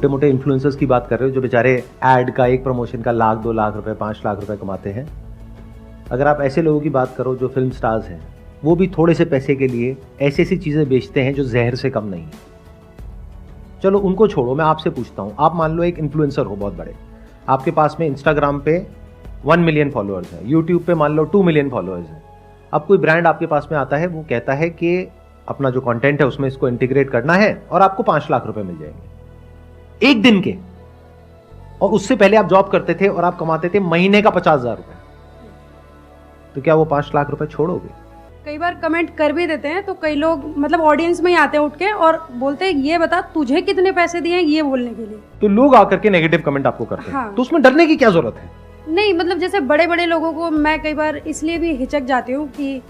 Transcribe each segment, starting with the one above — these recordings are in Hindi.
छोटे मोटे इन्फ्लुएंसर्स की बात कर रहे हो जो बेचारे एड का, एक प्रमोशन का 1 लाख 2 लाख रुपए 5 लाख रुपए कमाते हैं। अगर आप ऐसे लोगों की बात करो जो फिल्म स्टार्स हैं, वो भी थोड़े से पैसे के लिए ऐसी ऐसी चीज़ें बेचते हैं जो जहर से कम नहीं है। चलो उनको छोड़ो, मैं आपसे पूछता हूँ, आप मान लो एक इन्फ्लुएंसर हो बहुत बड़े, आपके पास में इंस्टाग्राम पे 1 मिलियन फॉलोअर्स हैं, यूट्यूब पे मान लो 2 मिलियन फॉलोअर्स हैं। अब कोई ब्रांड आपके पास में आता है, वो कहता है कि अपना जो कंटेंट है उसमें इसको इंटीग्रेट करना है और आपको 5 लाख रुपए मिल जाएंगे एक दिन के, और उससे पहले आप जॉब करते थे और आप कमाते थे महीने का 50,000 रुपए, तो क्या वो 5 लाख रुपए छोड़ोगे? कई बार कमेंट कर भी देते हैं तो कई लोग मतलब ऑडियंस में ही आते हैं उठ के और बोलते हैं ये बता तुझे कितने पैसे दिए हैं ये बोलने के लिए, तो लोग आकर के नेगेटिव कमेंट आपको करते हैं। हाँ। तो उसमें डरने की क्या जरूरत है? नहीं, मतलब जैसे बड़े बड़े लोगों को मैं कई बार इसलिए भी हिचक जाती हूँ कि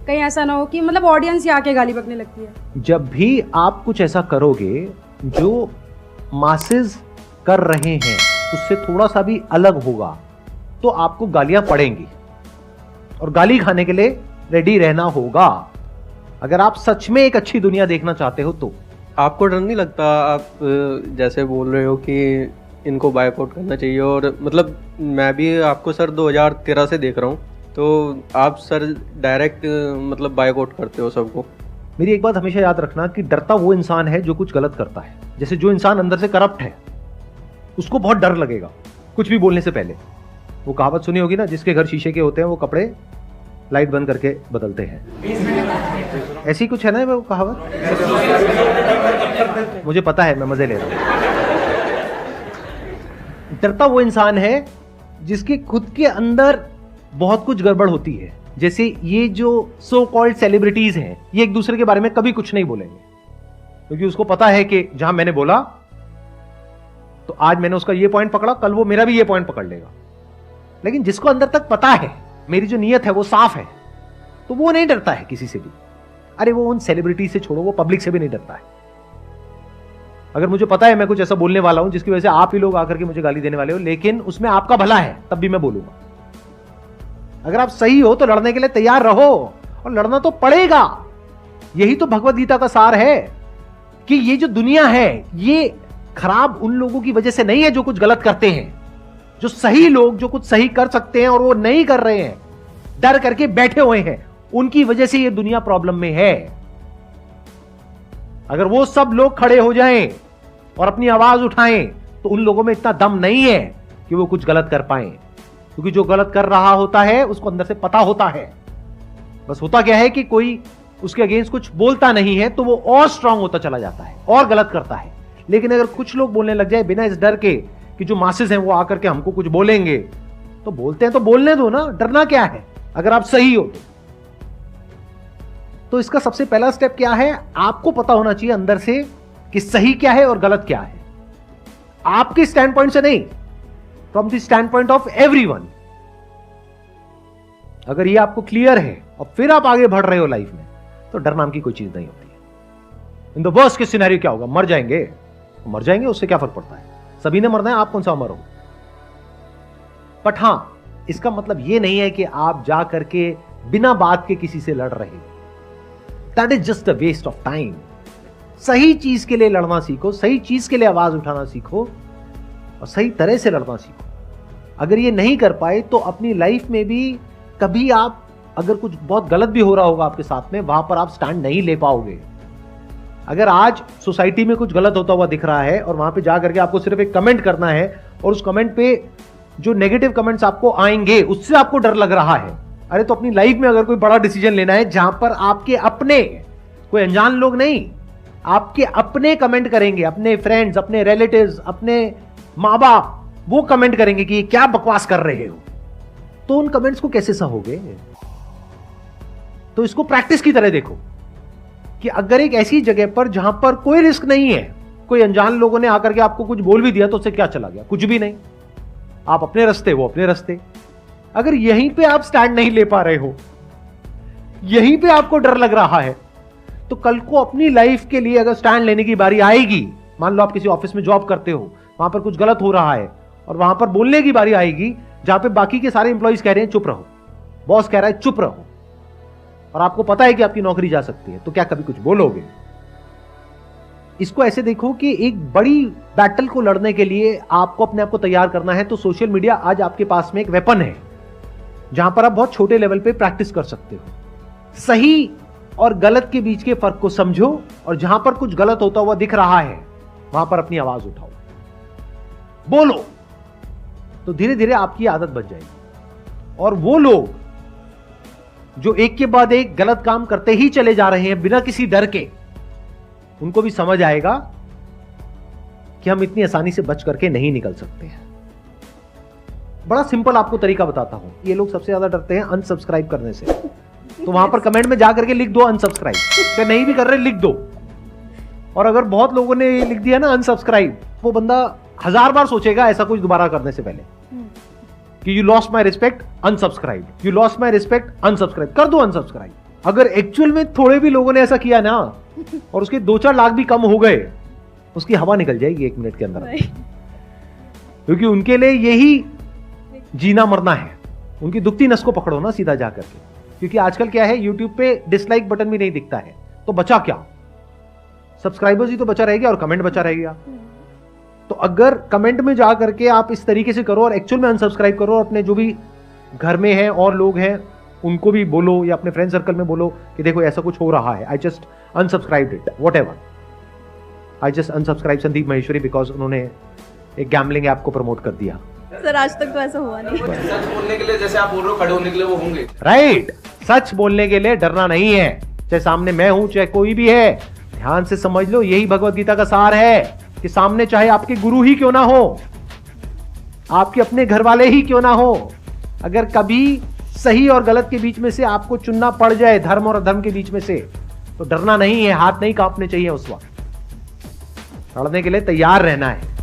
कहीं ऐसा ना हो कि मतलब ऑडियंस ही आके गाली बकने लगती है। जब भी आप कुछ ऐसा करोगे जो मासेस कर रहे हैं उससे थोड़ा सा भी अलग होगा तो आपको गालियां पड़ेंगी और गाली खाने के लिए रेडी रहना होगा, अगर आप सच में एक अच्छी दुनिया देखना चाहते हो तो। आपको डर नहीं लगता, आप जैसे बोल रहे हो कि इनको बायकॉट करना चाहिए, और मतलब मैं भी आपको सर 2013 से देख रहा हूँ, तो आप सर डायरेक्ट मतलब बायकॉट करते हो सबको। मेरी एक बात हमेशा याद रखना कि डरता वो इंसान है जो कुछ गलत करता है। जैसे जो इंसान अंदर से करप्ट है उसको बहुत डर लगेगा कुछ भी बोलने से पहले। वो कहावत सुनी होगी ना, जिसके घर शीशे के होते हैं वो कपड़े लाइट बंद करके बदलते हैं, ऐसी कुछ है ना वो कहावत। मुझे पता है, मैं मजे ले रहा हूं। डरता वो इंसान है जिसके खुद के अंदर बहुत कुछ गड़बड़ होती है। जैसे ये जो सो कॉल्ड सेलिब्रिटीज हैं, ये एक दूसरे के बारे में कभी कुछ नहीं बोलेंगे क्योंकि उसको पता है कि जहां मैंने बोला तो आज मैंने उसका ये पॉइंट पकड़ा, कल वो मेरा भी ये पॉइंट पकड़ लेगा। लेकिन जिसको अंदर तक पता है मेरी जो नीयत है वो साफ है, तो वो नहीं डरता है किसी से भी। अरे वो उन सेलिब्रिटी से छोड़ो, वो पब्लिक से भी नहीं डरता है। अगर मुझे पता है मैं कुछ ऐसा बोलने वाला हूं जिसकी वजह से आप ही लोग आकर के मुझे गाली देने वाले हो, लेकिन उसमें आपका भला है, तब भी मैं बोलूंगा। अगर आप सही हो तो लड़ने के लिए तैयार रहो, और लड़ना तो पड़ेगा। यही तो भगवत गीता का सार है कि ये जो दुनिया है ये खराब उन लोगों की वजह से नहीं है जो कुछ गलत करते हैं। जो सही लोग जो कुछ सही कर सकते हैं और वो नहीं कर रहे हैं, डर करके बैठे हुए हैं, उनकी वजह से ये दुनिया प्रॉब्लम में है। अगर वो सब लोग खड़े हो जाएं और अपनी आवाज उठाएं तो उन लोगों में इतना दम नहीं है कि वो कुछ गलत कर पाएं, क्योंकि जो गलत कर रहा होता है उसको अंदर से पता होता है। बस होता क्या है कि कोई उसके अगेंस्ट कुछ बोलता नहीं है तो वो और स्ट्रांग होता चला जाता है और गलत करता है। लेकिन अगर कुछ लोग बोलने लग जाए बिना इस डर के कि जो मासेस हैं वो आकर के हमको कुछ बोलेंगे, तो बोलते हैं तो बोलने दो ना, डरना क्या है अगर आप सही हो तो। इसका सबसे पहला स्टेप क्या है, आपको पता होना चाहिए अंदर से कि सही क्या है और गलत क्या है, आपके स्टैंड पॉइंट से नहीं, from the stand point of everyone. अगर ये आपको क्लियर है और फिर आप आगे बढ़ रहे हो लाइफ में, तो डर नाम की कोई चीज नहीं होती है। In the worst case scenario क्या होगा, मर जाएंगे, तो मर जाएंगे, उससे क्या फर्क पड़ता है, सभी ने मरना है, आप कौन सा मरो। बट हां, इसका मतलब यह नहीं है कि आप जा करके बिना बात के किसी से लड़ रहे हो। That is just a waste of time. सही चीज के लिए लड़ना सीखो, सही चीज के लिए आवाज उठाना सीखो और सही तरह से लड़ना सीखो। अगर ये नहीं कर पाए तो अपनी लाइफ में भी कभी आप, अगर कुछ बहुत गलत भी हो रहा होगा आपके साथ में, वहां पर आप स्टैंड नहीं ले पाओगे। अगर आज सोसाइटी में कुछ गलत होता हुआ दिख रहा है और वहां पे जा करके आपको सिर्फ एक कमेंट करना है और उस कमेंट पे जो नेगेटिव कमेंट्स आपको आएंगे उससे आपको डर लग रहा है, अरे तो अपनी लाइफ में अगर कोई बड़ा डिसीजन लेना है जहां पर आपके अपने, कोई अनजान लोग नहीं, आपके अपने कमेंट करेंगे, अपने फ्रेंड्स, अपने रिलेटिव्स, अपने माँ बाप, वो कमेंट करेंगे कि क्या बकवास कर रहे हो, तो उन कमेंट्स को कैसे सहोगे। तो इसको प्रैक्टिस की तरह देखो कि अगर एक ऐसी जगह पर जहां पर कोई रिस्क नहीं है, कोई अनजान लोगों ने आकर के आपको कुछ बोल भी दिया तो उससे क्या चला गया, कुछ भी नहीं, आप अपने रास्ते, वो अपने रास्ते। अगर यहीं पे आप स्टैंड नहीं ले पा रहे हो, यहीं पे आपको डर लग रहा है, तो कल को अपनी लाइफ के लिए अगर स्टैंड लेने की बारी आएगी, मान लो आप किसी ऑफिस में जॉब करते हो, वहां पर कुछ गलत हो रहा है और वहां पर बोलने की बारी आएगी जहां पे बाकी के सारे इंप्लॉइज कह रहे हैं चुप रहो, बॉस कह रहा है चुप रहो, और आपको पता है कि आपकी नौकरी जा सकती है, तो क्या कभी कुछ बोलोगे? इसको ऐसे देखो कि एक बड़ी बैटल को लड़ने के लिए आपको अपने आप को तैयार करना है, तो सोशल मीडिया आज आपके पास में एक वेपन है जहां पर आप बहुत छोटे लेवल पे प्रैक्टिस कर सकते हो। सही और गलत के बीच के फर्क को समझो, और जहां पर कुछ गलत होता हुआ दिख रहा है वहां पर अपनी आवाज उठाओ, बोलो, तो धीरे धीरे आपकी आदत बन जाएगी। और वो लोग जो एक के बाद एक गलत काम करते ही चले जा रहे हैं बिना किसी डर के, उनको भी समझ आएगा कि हम इतनी आसानी से बच करके नहीं निकल सकते हैं। बड़ा सिंपल आपको तरीका बताता हूं। ये लोग सबसे ज्यादा डरते हैं अनसब्सक्राइब करने से, तो वहां पर कमेंट में जाकर के लिख दो अनसब्सक्राइब, क्या नहीं भी कर रहे लिख दो। और अगर बहुत लोगों ने लिख दिया ना अनसब्सक्राइब, वो बंदा 1000 बार सोचेगा ऐसा कुछ दोबारा करने से पहले कि you lost my respect unsubscribe, you lost my respect unsubscribe, कर दो अनसब्सक्राइब। अगर एक्चुअल में थोड़े भी लोगों ने ऐसा किया ना और उसके 2-4 लाख भी कम हो गए, उसकी हवा निकल जाएगी 1 मिनट के अंदर, क्योंकि उनके लिए यही जीना मरना है। उनकी दुखती नस को पकड़ो ना सीधा जाकर के, क्योंकि आजकल क्या है, यूट्यूब पे डिसलाइक बटन भी नहीं दिखता है, तो बचा क्या, सब्सक्राइबर्स ही तो बचा रहेगा और कमेंट बचा रहेगा। तो अगर कमेंट में जा करके आप इस तरीके से करो और एक्चुअल में अनसब्सक्राइब करो, अपने जो भी घर में हैं और लोग हैं उनको भी बोलो या अपने फ्रेंड सर्कल में बोलो कि देखो ऐसा कुछ हो रहा है, I just unsubscribed it, whatever, I just unsubscribe Sandeep Maheshwari because उन्होंने एक गैम्बलिंग ऐप को प्रमोट कर दिया। सर आज तक तो ऐसा हुआ नहीं। सच बोलने के लिए जैसे आप बोल रहे हो खड़े होने के लिए वो होंगे, राइट। सच बोलने के लिए डरना नहीं है, चाहे सामने मैं हूं चाहे कोई भी है। ध्यान से समझ लो, यही भगवत गीता का सार है कि सामने चाहे आपके गुरु ही क्यों ना हो, आपके अपने घर वाले ही क्यों ना हो, अगर कभी सही और गलत के बीच में से आपको चुनना पड़ जाए, धर्म और अधर्म के बीच में से, तो डरना नहीं है, हाथ नहीं कांपने चाहिए, उस वक्त लड़ने के लिए तैयार रहना है।